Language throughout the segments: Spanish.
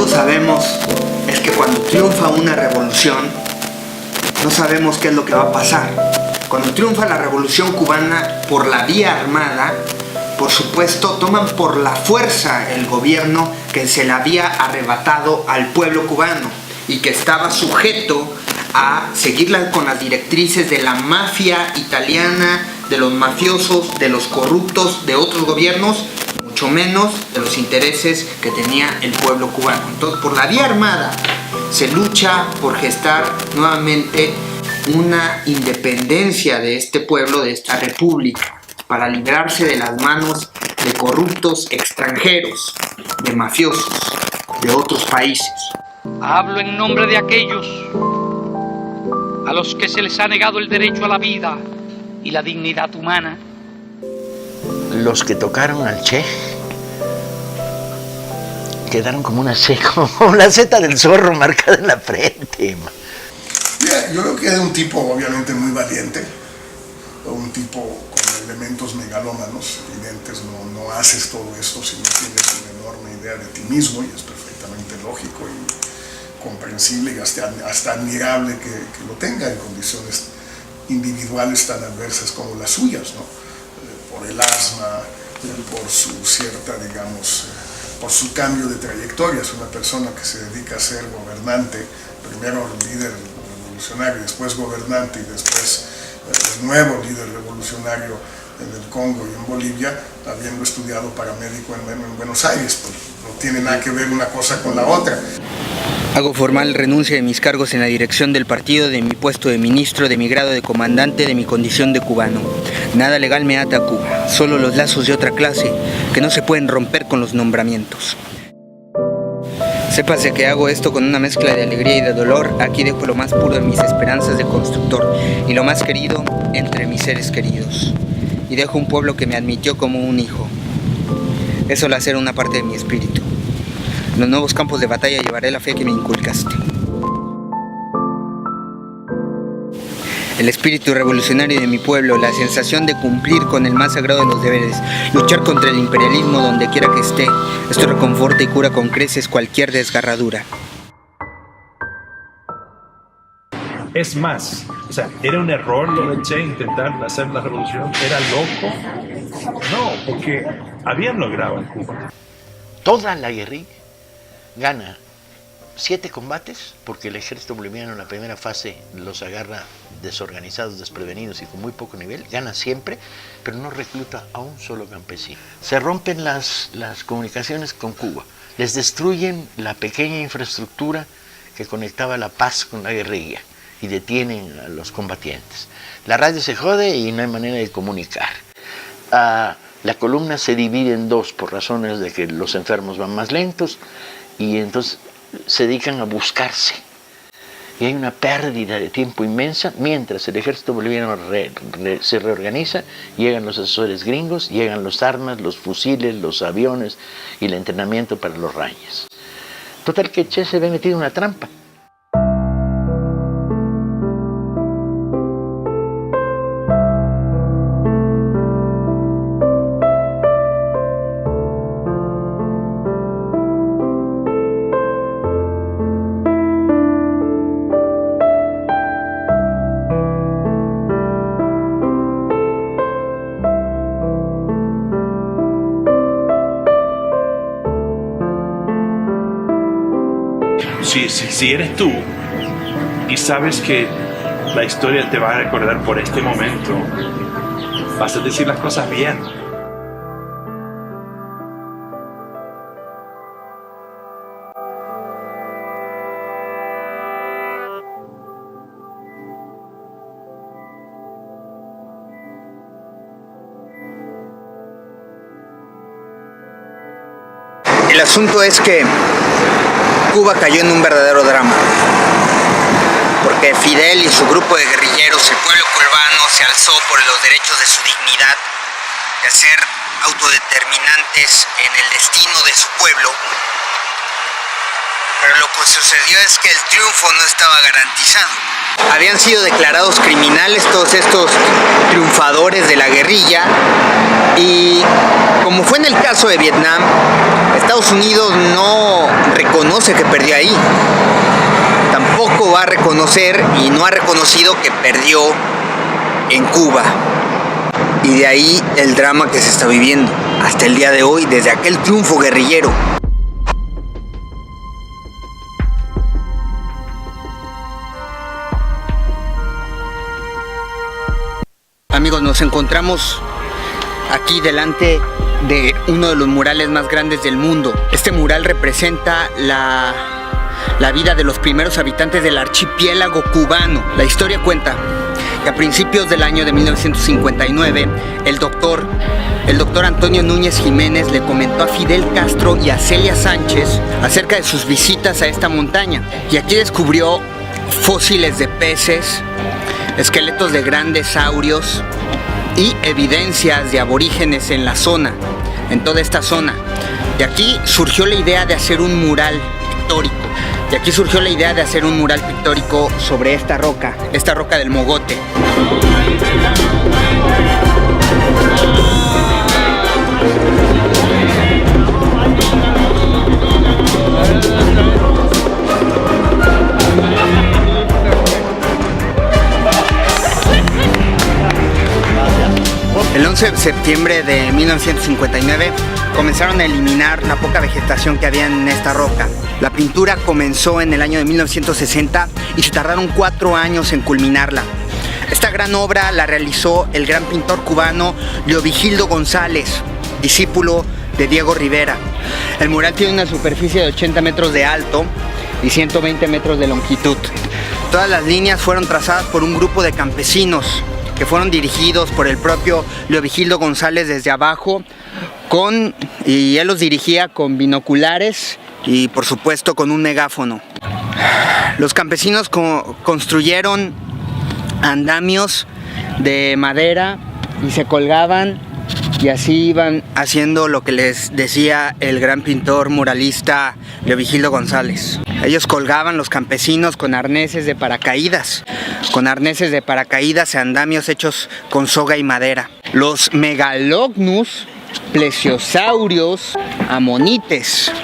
todos sabemos es que cuando triunfa una revolución, no sabemos qué es lo que va a pasar. Cuando triunfa la revolución cubana por la vía armada, por supuesto, toman por la fuerza el gobierno que se le había arrebatado al pueblo cubano y que estaba sujeto a seguirla con las directrices de la mafia italiana, de los mafiosos, de los corruptos, de otros gobiernos, mucho menos de los intereses que tenía el pueblo cubano. Entonces, por la vía armada se lucha por gestar nuevamente una independencia de este pueblo, de esta república, para librarse de las manos de corruptos extranjeros, de mafiosos, de otros países. Hablo en nombre de aquellos a los que se les ha negado el derecho a la vida y la dignidad humana. Los que tocaron al Che quedaron como una C, como la Z del zorro marcada en la frente. Yeah, yo creo que era un tipo obviamente muy valiente, un tipo con elementos megalómanos evidentes. No haces todo esto si no tienes una enorme idea de ti mismo, y es perfectamente lógico y comprensible y hasta admirable que lo tenga en condiciones individuales tan adversas como las suyas, ¿no? Por el asma, por su cierta, digamos, por su cambio de trayectoria. Es una persona que se dedica a ser gobernante, primero líder revolucionario, después gobernante y después nuevo líder revolucionario en el Congo y en Bolivia, habiendo estudiado paramédico en Buenos Aires. Pues no tiene nada que ver una cosa con la otra. Hago formal renuncia de mis cargos en la dirección del partido, de mi puesto de ministro, de mi grado de comandante, de mi condición de cubano. Nada legal me ata a Cuba, solo los lazos de otra clase que no se pueden romper con los nombramientos. Sépase que hago esto con una mezcla de alegría y de dolor. Aquí dejo lo más puro de mis esperanzas de constructor y lo más querido entre mis seres queridos. Y dejo un pueblo que me admitió como un hijo. Eso la será una parte de mi espíritu. En los nuevos campos de batalla llevaré la fe que me inculcaste. El espíritu revolucionario de mi pueblo, la sensación de cumplir con el más sagrado de los deberes, luchar contra el imperialismo donde quiera que esté. Esto reconforta y cura con creces cualquier desgarradura. Es más, o sea, ¿era un error lo de Che intentar hacer la revolución? ¿Era loco? No, porque habían logrado en Cuba. Toda la guerrilla gana 7 combates, porque el ejército boliviano en la primera fase los agarra desorganizados, desprevenidos y con muy poco nivel, gana siempre, pero no recluta a un solo campesino. Se rompen las comunicaciones con Cuba, les destruyen la pequeña infraestructura que conectaba La Paz con la guerrilla y detienen a los combatientes. La radio se jode y no hay manera de comunicar. La columna se divide en dos por razones de que los enfermos van más lentos, y entonces se dedican a buscarse. Y hay una pérdida de tiempo inmensa mientras el ejército boliviano se reorganiza. Llegan los asesores gringos, llegan las armas, los fusiles, los aviones y el entrenamiento para los rayas. Total que Che se ve metido en una trampa. Si eres tú y sabes que la historia te va a recordar por este momento, vas a decir las cosas bien. El asunto es que Cuba cayó en un verdadero drama, porque Fidel y su grupo de guerrilleros, el pueblo cubano, se alzó por los derechos de su dignidad, de ser autodeterminantes en el destino de su pueblo, Pero lo que sucedió es que el triunfo no estaba garantizado. Habían sido declarados criminales todos estos triunfadores de la guerrilla y, como fue en el caso de Vietnam, Estados Unidos no reconoce que perdió ahí. Tampoco va a reconocer y no ha reconocido que perdió en Cuba. Y de ahí el drama que se está viviendo hasta el día de hoy, desde aquel triunfo guerrillero. Amigos, nos encontramos aquí delante de uno de los murales más grandes del mundo. Este mural representa la vida de los primeros habitantes del archipiélago cubano. La historia cuenta que a principios del año de 1959, el doctor Antonio Núñez Jiménez le comentó a Fidel Castro y a Celia Sánchez acerca de sus visitas a esta montaña. Y aquí descubrió fósiles de peces, esqueletos de grandes saurios y evidencias de aborígenes en la zona, en toda esta zona. De aquí surgió la idea de hacer un mural pictórico. De aquí surgió la idea de hacer un mural pictórico sobre esta roca del Mogote. El 11 de septiembre de 1959 comenzaron a eliminar la poca vegetación que había en esta roca. La pintura comenzó en el año de 1960 y se tardaron 4 años en culminarla. Esta gran obra la realizó el gran pintor cubano Leovigildo González, discípulo de Diego Rivera. El mural tiene una superficie de 80 metros de alto y 120 metros de longitud. Todas las líneas fueron trazadas por un grupo de campesinos que fueron dirigidos por el propio Leovigildo González desde abajo, y él los dirigía con binoculares y por supuesto con un megáfono. Los campesinos construyeron andamios de madera y se colgaban, y así iban haciendo lo que les decía el gran pintor muralista Leovigildo González. Ellos colgaban, los campesinos, con arneses de paracaídas, andamios hechos con soga y madera. Los Megalognus, plesiosaurios,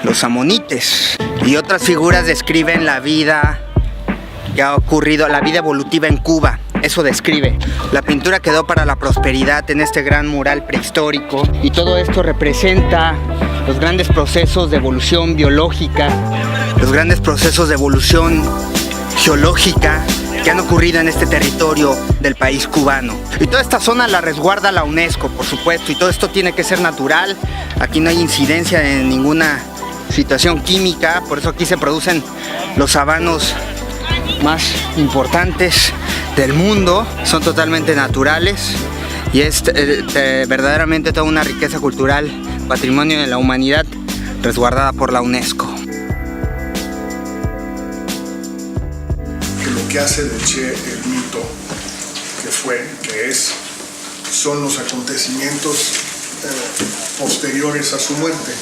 los amonites y otras figuras describen la vida que ha ocurrido, la vida evolutiva en Cuba. Eso describe. La pintura quedó para la prosperidad en este gran mural prehistórico, y todo esto representa los grandes procesos de evolución biológica, los grandes procesos de evolución geológica que han ocurrido en este territorio del país cubano. Y toda esta zona la resguarda la UNESCO, por supuesto, y todo esto tiene que ser natural. Aquí no hay incidencia de ninguna situación química, por eso aquí se producen los habanos más importantes del mundo, son totalmente naturales, y es verdaderamente toda una riqueza cultural, patrimonio de la humanidad, resguardada por la UNESCO. Lo que hace de Che el mito que son los acontecimientos posteriores a su muerte.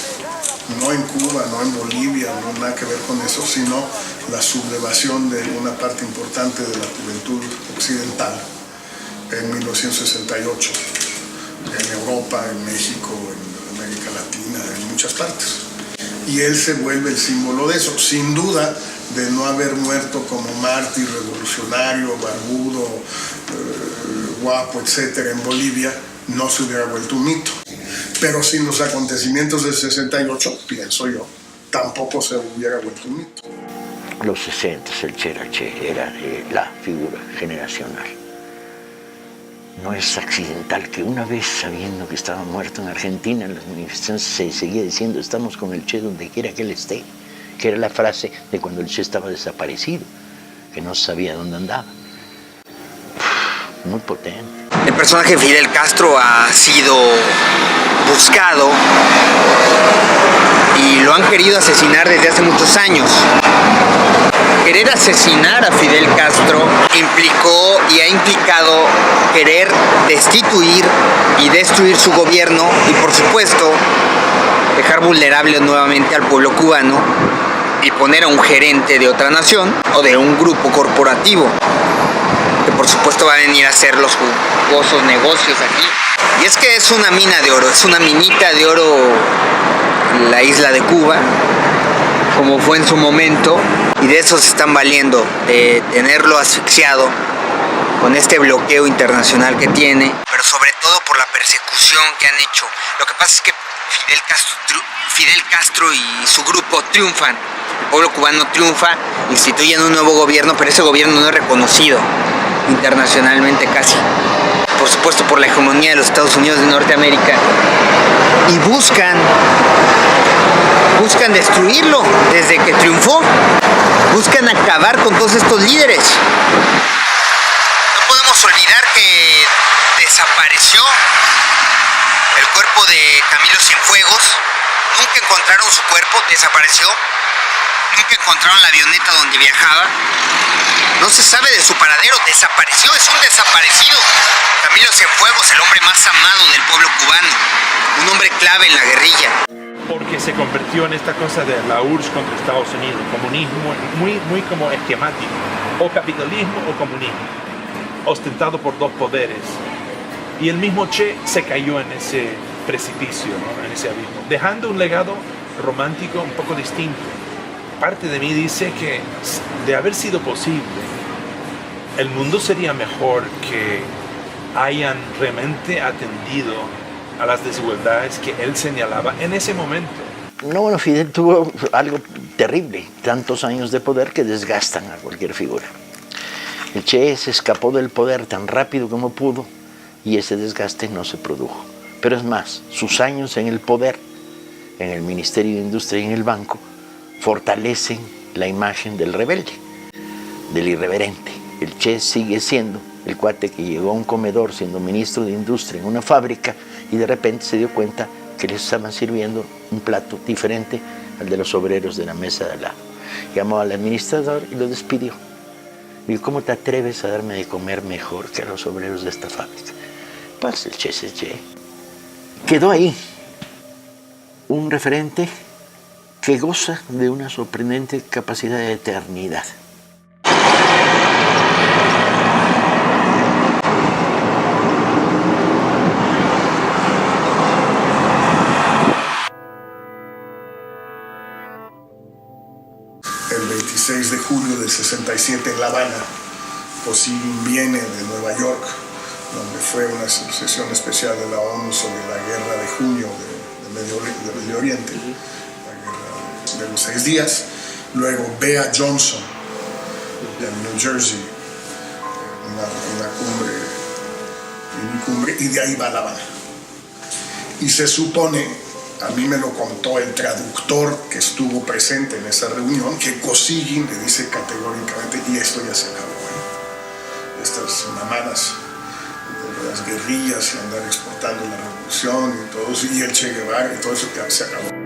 No en Cuba, no en Bolivia, no nada que ver con eso, sino la sublevación de una parte importante de la juventud occidental en 1968, en Europa, en México, en América Latina, en muchas partes. Y él se vuelve el símbolo de eso, sin duda, de no haber muerto como mártir revolucionario, barbudo, guapo, etcétera, en Bolivia, no se hubiera vuelto un mito. Pero sin los acontecimientos del 68, pienso yo, tampoco se hubiera vuelto un mito. Los 60, el Che era la figura generacional. No es accidental que una vez, sabiendo que estaba muerto en Argentina, en las manifestaciones se seguía diciendo: estamos con el Che donde quiera que él esté, que era la frase de cuando el Che estaba desaparecido, que no sabía dónde andaba. Muy potente. El personaje Fidel Castro ha sido buscado y lo han querido asesinar desde hace muchos años. Querer asesinar a Fidel Castro implicó y ha implicado querer destituir y destruir su gobierno y, por supuesto, dejar vulnerable nuevamente al pueblo cubano y poner a un gerente de otra nación o de un grupo corporativo, que por supuesto va a venir a hacer los jugosos negocios aquí. Y es que es una mina de oro, es una minita de oro la isla de Cuba, como fue en su momento, y de eso se están valiendo, de tenerlo asfixiado con este bloqueo internacional que tiene, pero sobre todo por la persecución que han hecho. Lo que pasa es que Fidel Castro y su grupo triunfan, el pueblo cubano triunfa, instituyen un nuevo gobierno, pero ese gobierno no es reconocido internacionalmente casi, por supuesto por la hegemonía de los Estados Unidos de Norteamérica, y buscan destruirlo desde que triunfó, buscan acabar con todos estos líderes. No podemos olvidar que desapareció el cuerpo de Camilo Cienfuegos, nunca encontraron su cuerpo, desapareció, nunca encontraron la avioneta donde viajaba, no se sabe de su paradero, desapareció, es un desaparecido. Camilo Cienfuegos, el hombre más amado del pueblo cubano, un hombre clave en la guerrilla. Porque se convirtió en esta cosa de la URSS contra Estados Unidos, comunismo muy como esquemático, o capitalismo o comunismo, ostentado por dos poderes. Y el mismo Che se cayó en ese precipicio, ¿no? En ese abismo, dejando un legado romántico un poco distinto. Parte de mí dice que de haber sido posible, el mundo sería mejor que hayan realmente atendido a las desigualdades que él señalaba en ese momento. No, bueno, Fidel tuvo algo terrible, tantos años de poder que desgastan a cualquier figura. El Che se escapó del poder tan rápido como pudo y ese desgaste no se produjo. Pero es más, sus años en el poder, en el Ministerio de Industria y en el banco, fortalecen la imagen del rebelde, del irreverente. El Che sigue siendo el cuate que llegó a un comedor siendo ministro de Industria en una fábrica y de repente se dio cuenta que les estaban sirviendo un plato diferente al de los obreros de la mesa de al lado. Llamó al administrador y lo despidió. Dijo, ¿cómo te atreves a darme de comer mejor que a los obreros de esta fábrica? Pues el Che es el Che. Quedó ahí un referente que goza de una sorprendente capacidad de eternidad. El 26 de julio del 67 en La Habana, Kosygin viene de Nueva York, donde fue una sesión especial de la ONU sobre la guerra de junio de Medio Oriente, la guerra de los 6 días. Luego ve a Johnson en New Jersey, una cumbre, y de ahí va a La Habana. Y se supone, a mí me lo contó el traductor que estuvo presente en esa reunión, que Kosygin le dice categóricamente, y esto ya se acabó, ¿eh? Estas mamadas de las guerrillas y andar exportando la revolución y todo eso, y el Che Guevara y todo eso ya se acabó.